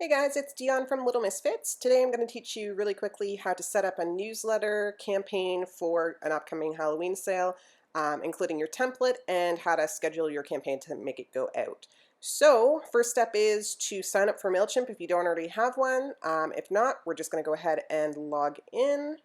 Hey guys, it's Dion from Little Misfits. Today I'm going to teach you really quickly how to set up a newsletter campaign for an upcoming Halloween sale, including your template and how to schedule your campaign to make it go out. So first step is to sign up for Mailchimp if you don't already have one. If not, we're just going to go ahead and log in.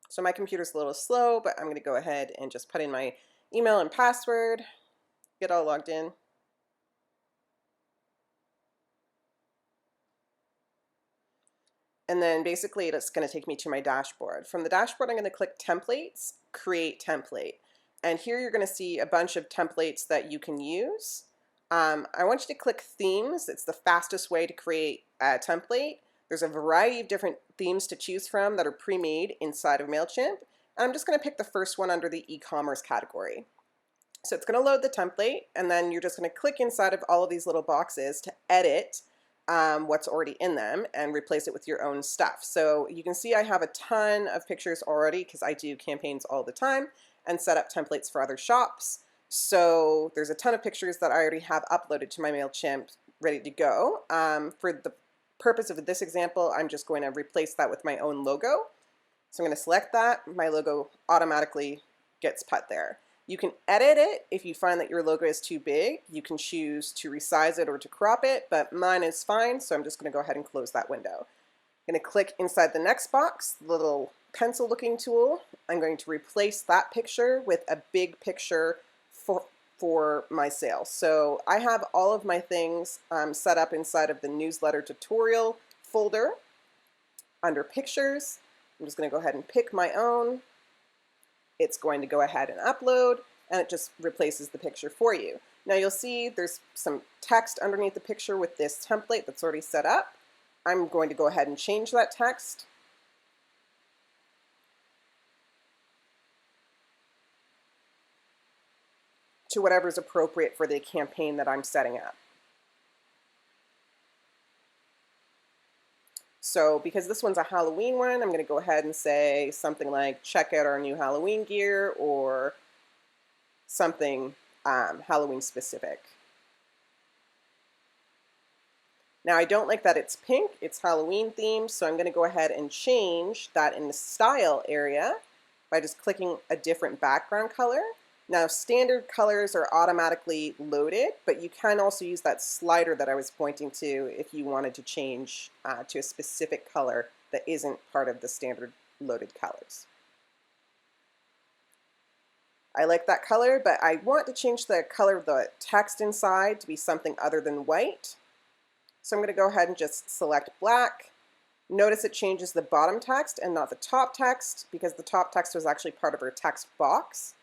So my computer's a little slow, but I'm going to go ahead and just put in my email and password, get all logged in. And then basically it's going to take me to my dashboard. From the dashboard, I'm going to click Templates, Create Template. And here you're going to see a bunch of templates that you can use. I want you to click Themes. It's the fastest way to create a template. There's a variety of different themes to choose from that are pre-made inside of Mailchimp. And I'm just going to pick the first one under the e-commerce category. So it's going to load the template, and then you're just going to click inside of all of these little boxes to edit what's already in them and replace it with your own stuff. So you can see I have a ton of pictures already because I do campaigns all the time and set up templates for other shops. So there's a ton of pictures that I already have uploaded to my Mailchimp ready to go. For the purpose of this example, I'm just going to replace that with my own logo. So I'm going to select that. My logo automatically gets put there. You can edit it if you find that your logo is too big. You can choose to resize it or to crop it, but mine is fine, so I'm just going to go ahead and close that window. I'm going to click inside the next box, the little pencil looking tool. I'm going to replace that picture with a big picture for my sale. So I have all of my things set up inside of the newsletter tutorial folder under pictures. I'm just going to go ahead and pick my own. It's going to go ahead and upload, and it just replaces the picture for you. Now you'll see there's some text underneath the picture with this template that's already set up. I'm going to go ahead and change that text. To whatever's appropriate for the campaign that I'm setting up. So because this one's a Halloween one, I'm going to go ahead and say something like, check out our new Halloween gear, or something Halloween specific. Now I don't like that it's pink, it's Halloween themed, so I'm going to go ahead and change that in the style area by just clicking a different background color. Now standard colors are automatically loaded, but you can also use that slider that I was pointing to if you wanted to change to a specific color that isn't part of the standard loaded colors. I like that color, but I want to change the color of the text inside to be something other than white. So I'm going to go ahead and just select black. Notice it changes the bottom text and not the top text, because the top text was actually part of our text box.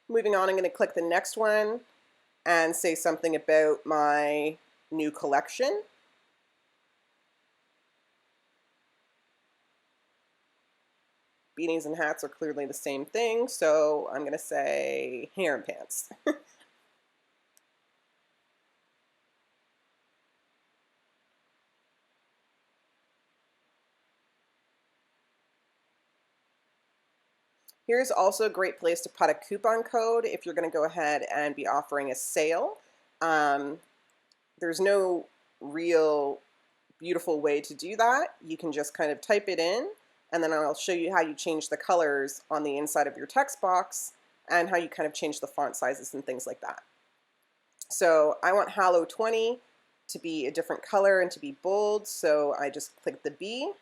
Moving on, I'm going to click the next one and say something about my new collection. Beanies and hats are clearly the same thing, so I'm going to say hair and pants. Here's also a great place to put a coupon code if you're going to go ahead and be offering a sale. There's no real beautiful way to do that. You can just kind of type it in, and then I'll show you how you change the colors on the inside of your text box and how you kind of change the font sizes and things like that. So I want Hallow 20 to be a different color and to be bold, so I just click the B,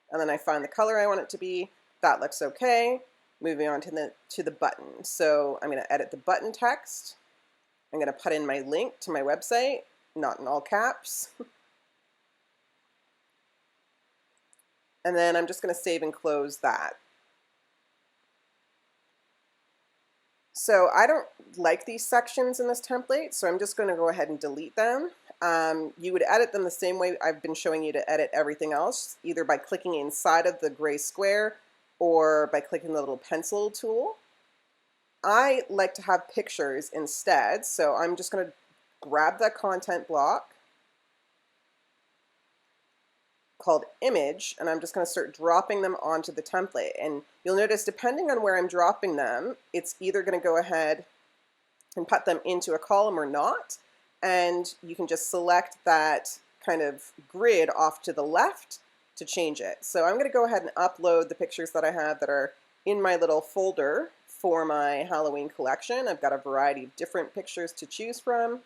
and then I find the color I want it to be. That looks okay. Moving on to the button. So I'm going to edit the button text. I'm going to put in my link to my website, not in all caps. And then I'm just going to save and close that. So I don't like these sections in this template, so I'm just going to go ahead and delete them. You would edit them the same way I've been showing you to edit everything else, either by clicking inside of the gray square or by clicking the little pencil tool. I like to have pictures instead, so I'm just going to grab that content block called image, and I'm just going to start dropping them onto the template. And you'll notice, depending on where I'm dropping them, it's either going to go ahead and put them into a column or not. And you can just select that kind of grid off to the left to change it. So I'm going to go ahead and upload the pictures that I have that are in my little folder for my Halloween collection. I've got a variety of different pictures to choose from.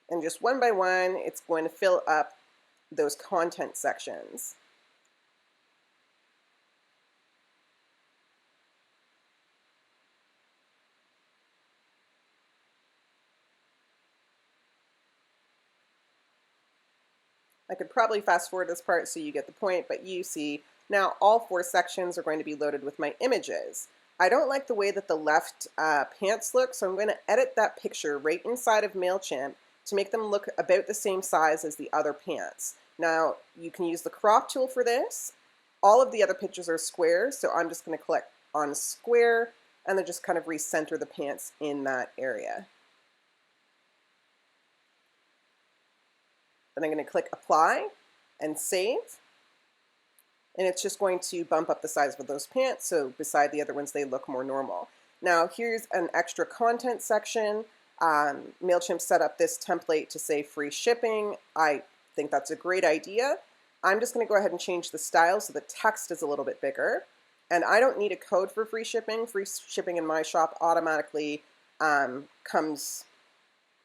And just one by one, it's going to fill up those content sections. I could probably fast forward this part so you get the point, but you see now all 4 sections are going to be loaded with my images. I don't like the way that the left pants look, so I'm going to edit that picture right inside of Mailchimp to make them look about the same size as the other pants. Now, you can use the crop tool for this. All of the other pictures are square, so I'm just going to click on square and then just kind of recenter the pants in that area. Then I'm going to click apply and save. And it's just going to bump up the size of those pants, so beside the other ones they look more normal. Now here's an extra content section. Mailchimp set up this template to say free shipping. I think that's a great idea. I'm just going to go ahead and change the style so the text is a little bit bigger. And I don't need a code for free shipping. Free shipping in my shop automatically comes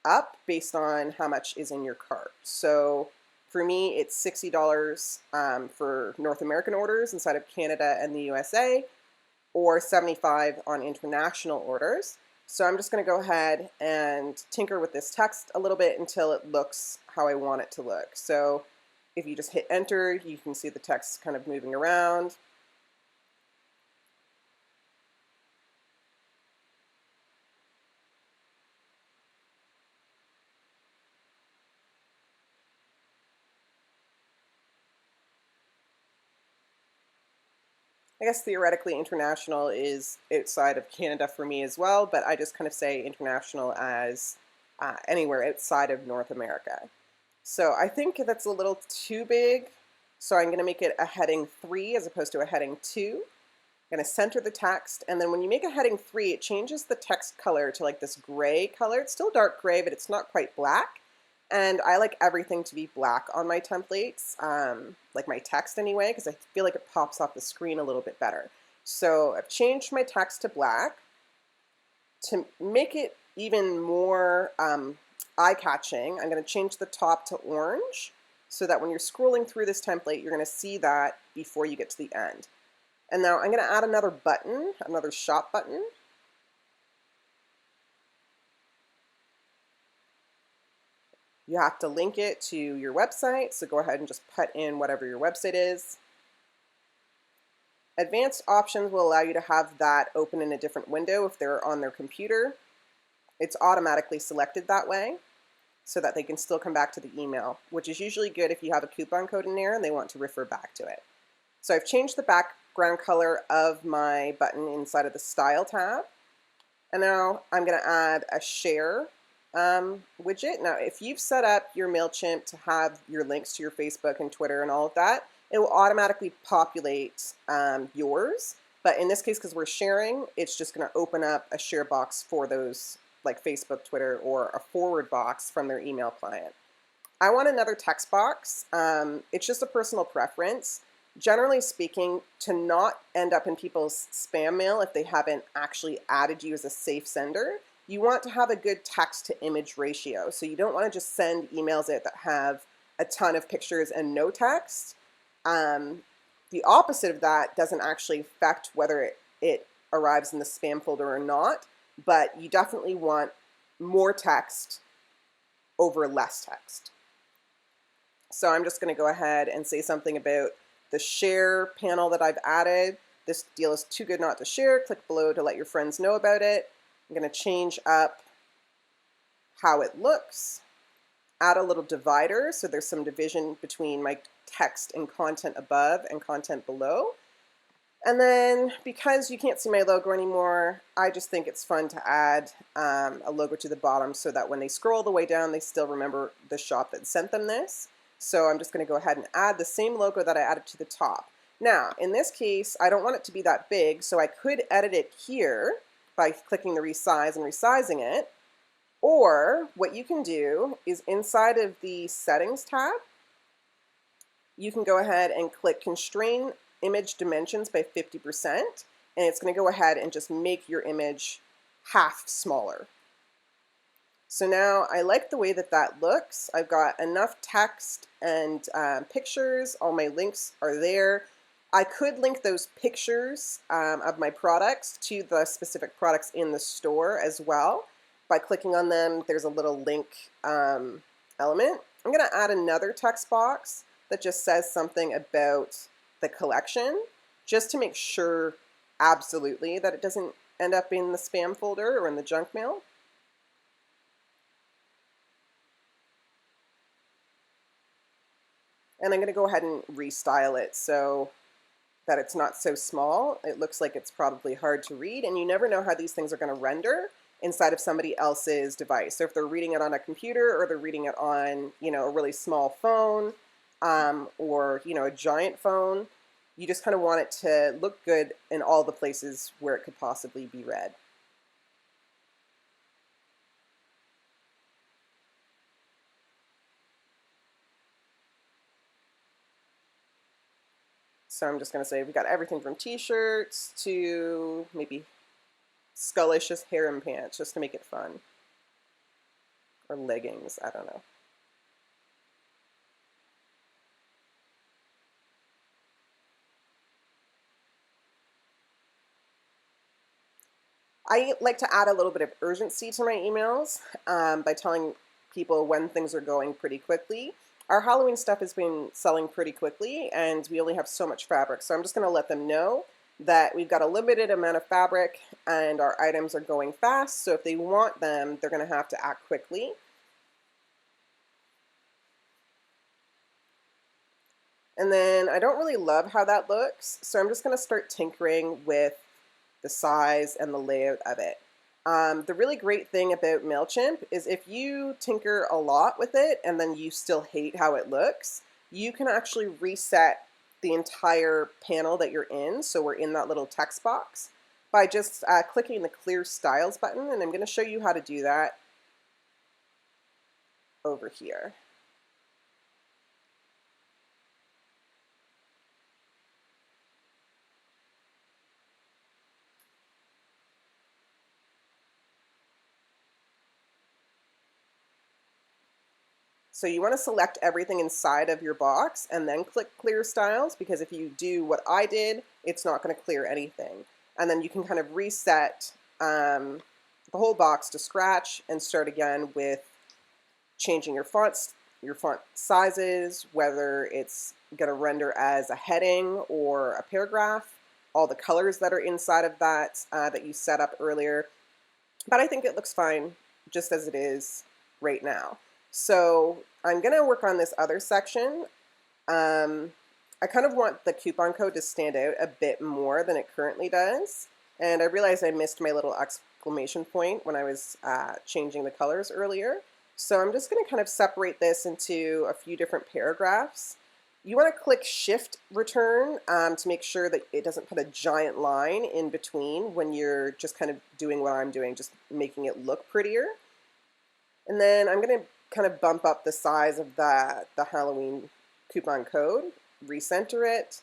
up based on how much is in your cart. So for me, it's $60 for North American orders inside of Canada and the USA, or $75 on international orders. So I'm just going to go ahead and tinker with this text a little bit until it looks how I want it to look. So if you just hit enter, you can see the text kind of moving around. I guess theoretically international is outside of Canada for me as well, but I just kind of say international as anywhere outside of North America. So I think that's a little too big, so I'm going to make it a heading 3 as opposed to a heading 2. I'm going to center the text, and then when you make a heading 3, it changes the text color to like this gray color. It's still dark gray, but it's not quite black. And I like everything to be black on my templates, like my text anyway, because I feel like it pops off the screen a little bit better. So I've changed my text to black. To make it even more eye-catching, I'm going to change the top to orange so that when you're scrolling through this template, you're going to see that before you get to the end. And now I'm going to add another button, another shop button. You have to link it to your website, so go ahead and just put in whatever your website is. Advanced options will allow you to have that open in a different window if they're on their computer. It's automatically selected that way so that they can still come back to the email, which is usually good if you have a coupon code in there and they want to refer back to it. So I've changed the background color of my button inside of the Style tab. And now I'm going to add a share widget. Now, if you've set up your Mailchimp to have your links to your Facebook and Twitter and all of that, it will automatically populate yours. But in this case, because we're sharing, it's just going to open up a share box for those, like Facebook, Twitter, or a forward box from their email client. I want another text box. It's just a personal preference. Generally speaking, to not end up in people's spam mail if they haven't actually added you as a safe sender, you want to have a good text to image ratio. So you don't want to just send emails out that have a ton of pictures and no text. The opposite of that doesn't actually affect whether it arrives in the spam folder or not, but you definitely want more text over less text. So I'm just going to go ahead and say something about the share panel that I've added. This deal is too good not to share. Click below to let your friends know about it. I'm going to change up how it looks, add a little divider so there's some division between my text and content above and content below. And then because you can't see my logo anymore, I just think it's fun to add a logo to the bottom so that when they scroll all the way down, they still remember the shop that sent them this. So I'm just going to go ahead and add the same logo that I added to the top. Now, in this case, I don't want it to be that big, so I could edit it here by clicking the resize and resizing it. Or what you can do is inside of the settings tab, you can go ahead and click constrain image dimensions by 50%, and it's going to go ahead and just make your image half smaller. So now I like the way that that looks. I've got enough text and pictures. All my links are there. I could link those pictures of my products to the specific products in the store as well. By clicking on them, there's a little link element. I'm going to add another text box that just says something about the collection, just to make sure absolutely that it doesn't end up in the spam folder or in the junk mail. And I'm going to go ahead and restyle it so that it's not so small. It looks like it's probably hard to read, and you never know how these things are going to render inside of somebody else's device. So if they're reading it on a computer, or they're reading it on, a really small phone, or a giant phone, you just kind of want it to look good in all the places where it could possibly be read. So I'm just going to say we've got everything from t-shirts to maybe Skullicious harem pants, just to make it fun. Or leggings, I don't know. I like to add a little bit of urgency to my emails by telling people when things are going pretty quickly. Our Halloween stuff has been selling pretty quickly, and we only have so much fabric. So I'm just going to let them know that we've got a limited amount of fabric and our items are going fast. So if they want them, they're going to have to act quickly. And then I don't really love how that looks, so I'm just going to start tinkering with the size and the layout of it. The really great thing about Mailchimp is if you tinker a lot with it and then you still hate how it looks, you can actually reset the entire panel that you're in, so we're in that little text box, by just clicking the Clear Styles button, and I'm going to show you how to do that over here. So you want to select everything inside of your box and then click Clear Styles, because if you do what I did, it's not going to clear anything. And then you can kind of reset the whole box to scratch and start again with changing your fonts, your font sizes, whether it's going to render as a heading or a paragraph, all the colors that are inside of that that you set up earlier. But I think it looks fine just as it is right now. So I'm going to work on this other section. I kind of want the coupon code to stand out a bit more than it currently does. And I realized I missed my little exclamation point when I was changing the colors earlier. So I'm just going to kind of separate this into a few different paragraphs. You want to click Shift Return to make sure that it doesn't put a giant line in between when you're just kind of doing what I'm doing, just making it look prettier. And then I'm going to kind of bump up the size of the Halloween coupon code, recenter it.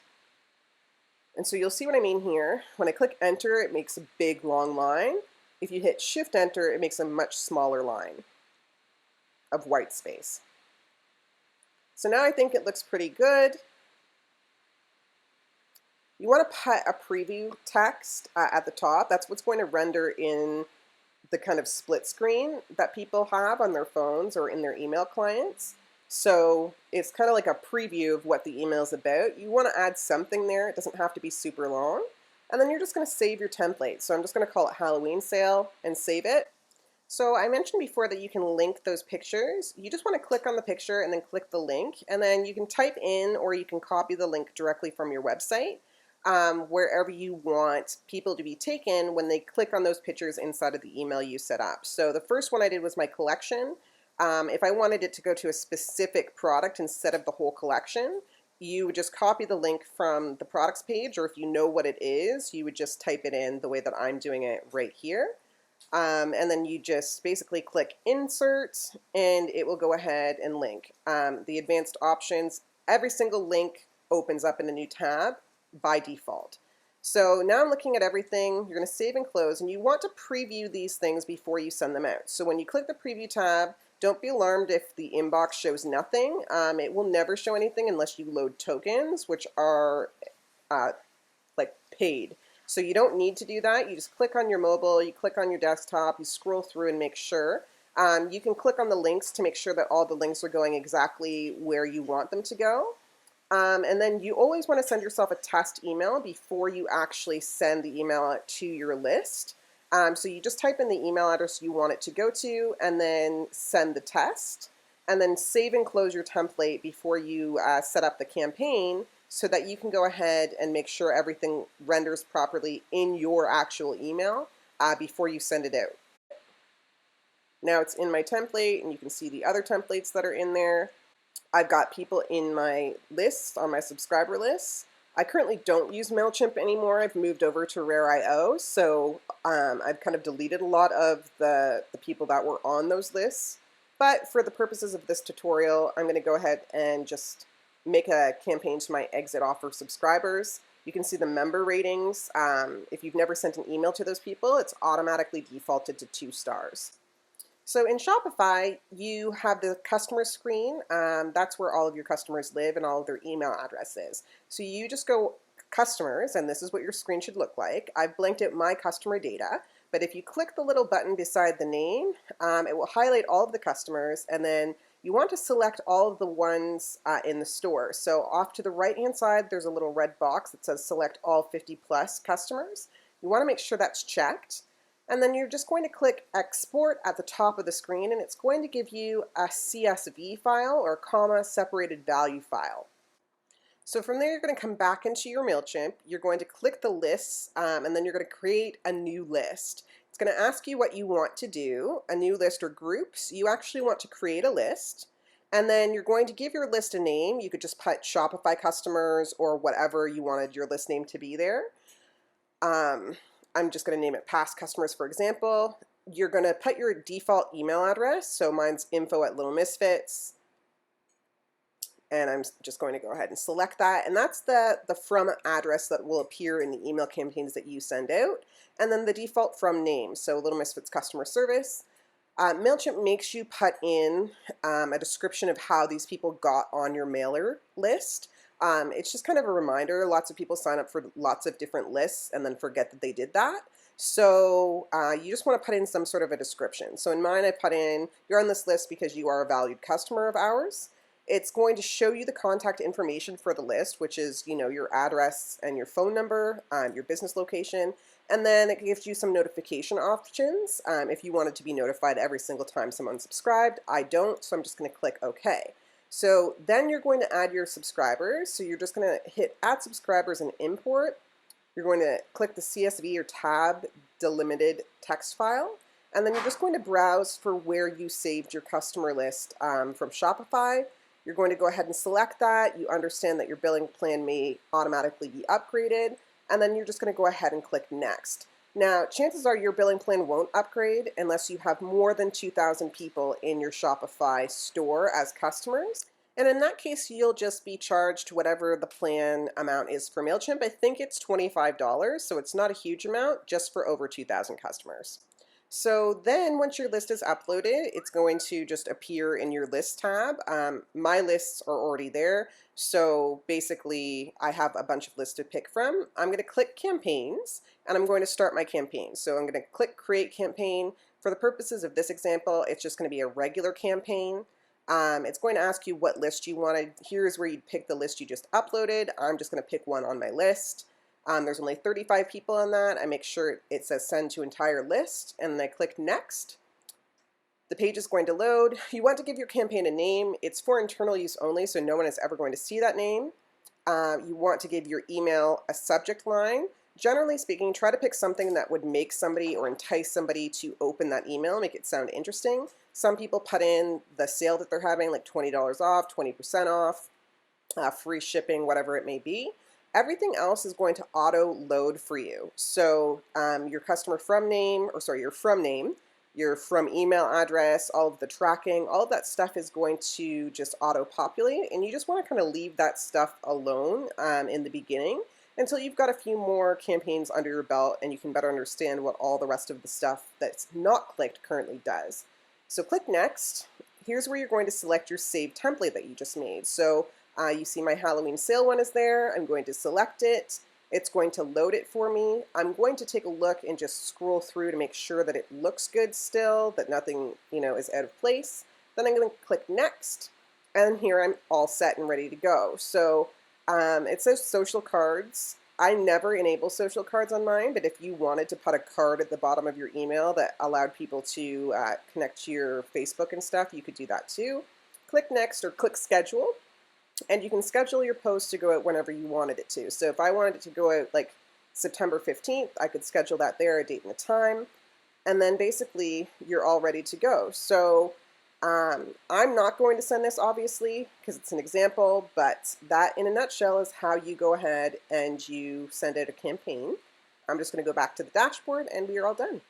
And so you'll see what I mean here. When I click enter, it makes a big long line. If you hit shift enter, it makes a much smaller line of white space. So now I think it looks pretty good. You want to put a preview text at the top. That's what's going to render in the kind of split screen that people have on their phones or in their email clients. So it's kind of like a preview of what the email is about. You want to add something there. It doesn't have to be super long. And then you're just going to save your template. So I'm just going to call it Halloween Sale and save it. So I mentioned before that you can link those pictures. You just want to click on the picture and then click the link, and then you can type in or you can copy the link directly from your website. wherever you want people to be taken when they click on those pictures inside of the email you set up. So the first one I did was my collection. If I wanted it to go to a specific product instead of the whole collection, you would just copy the link from the products page, or if you know what it is, you would just type it in the way that I'm doing it right here. And then you just basically click insert and it will go ahead and link. The advanced options, every single link opens up in a new tab by default. So now I'm looking at everything. You're going to save and close, and you want to preview these things before you send them out. So when you click the preview tab, don't be alarmed if the inbox shows nothing. It will never show anything unless you load tokens, which are like paid. So you don't need to do that. You just click on your mobile, you click on your desktop, you scroll through and make sure. You can click on the links to make sure that all the links are going exactly where you want them to go. And then you always want to send yourself a test email before you actually send the email to your list. So you just type in the email address you want it to go to and then send the test. And then save and close your template before you set up the campaign so that you can go ahead and make sure everything renders properly in your actual email before you send it out. Now it's in my template, and you can see the other templates that are in there. I've got people in my list, on my subscriber list. I currently don't use Mailchimp anymore. I've moved over to Rare.io, so I've kind of deleted a lot of the people that were on those lists. But for the purposes of this tutorial, I'm going to go ahead and just make a campaign to my exit offer subscribers. You can see the member ratings. If you've never sent an email to those people, it's automatically defaulted to 2 stars. So in Shopify, you have the customer screen. That's where all of your customers live and all of their email addresses. So you just go customers, and this is what your screen should look like. I've blanked out my customer data, but if you click the little button beside the name, it will highlight all of the customers, and then you want to select all of the ones in the store. So off to the right-hand side, there's a little red box that says select all 50 plus customers. You want to make sure that's checked. And then you're just going to click export at the top of the screen, and it's going to give you a CSV file or comma separated value file. So from there, you're going to come back into your Mailchimp. You're going to click the lists, and then you're going to create a new list. It's going to ask you what you want to do, a new list or groups. You actually want to create a list, and then you're going to give your list a name. You could just put Shopify customers or whatever you wanted your list name to be there. I'm just going to name it past customers, for example. You're going to put your default email address. So mine's info@littlemisfits. And I'm just going to go ahead and select that. And that's the from address that will appear in the email campaigns that you send out. And then the default from name. So Little Misfits Customer Service. Mailchimp makes you put in a description of how these people got on your mailer list. It's just kind of a reminder. Lots of people sign up for lots of different lists and then forget that they did that. So you just want to put in some sort of a description. So in mine, I put in, you're on this list because you are a valued customer of ours. It's going to show you the contact information for the list, which is, your address and your phone number, your business location, and then it gives you some notification options if you wanted to be notified every single time someone subscribed. I don't, so I'm just going to click OK. So then you're going to add your subscribers. So you're just going to hit Add Subscribers and Import. You're going to click the CSV or tab delimited text file, and then you're just going to browse for where you saved your customer list from Shopify. You're going to go ahead and select that. You understand that your billing plan may automatically be upgraded, and then you're just going to go ahead and click Next. Now, chances are your billing plan won't upgrade unless you have more than 2,000 people in your Shopify store as customers. And in that case, you'll just be charged whatever the plan amount is for Mailchimp. I think it's $25, so it's not a huge amount, just for over 2,000 customers. So then once your list is uploaded, it's going to just appear in your list tab. My lists are already there. So basically I have a bunch of lists to pick from. I'm going to click campaigns and I'm going to start my campaign. So I'm going to click create campaign. For the purposes of this example, it's just going to be a regular campaign. It's going to ask you what list you wanted. Here's where you'd pick the list you just uploaded. I'm just going to pick one on my list. There's only 35 people on that. I make sure it says send to entire list, and then I click next. The page is going to load. You want to give your campaign a name. It's for internal use only, so no one is ever going to see that name. You want to give your email a subject line. Generally speaking, try to pick something that would make somebody or entice somebody to open that email, make it sound interesting. Some people put in the sale that they're having, like $20 off, 20% off, free shipping, whatever it may be. Everything else is going to auto load for you. So your customer from name, or sorry, your from name, your from email address, all of the tracking, all of that stuff is going to just auto populate, and you just want to kind of leave that stuff alone in the beginning until you've got a few more campaigns under your belt and you can better understand what all the rest of the stuff that's not clicked currently does. So click next. Here's where you're going to select your saved template that you just made. So you see my Halloween sale one is there. I'm going to select it. It's going to load it for me. I'm going to take a look and just scroll through to make sure that it looks good still, that nothing, is out of place. Then I'm going to click next, and here I'm all set and ready to go. So it says social cards. I never enable social cards on mine, but if you wanted to put a card at the bottom of your email that allowed people to connect to your Facebook and stuff, you could do that too. Click next or click schedule. And you can schedule your post to go out whenever you wanted it to. So if I wanted it to go out like September 15th, I could schedule that there, a date and a time. And then basically you're all ready to go. So I'm not going to send this obviously because it's an example, but that in a nutshell is how you go ahead and you send out a campaign. I'm just going to go back to the dashboard and we are all done.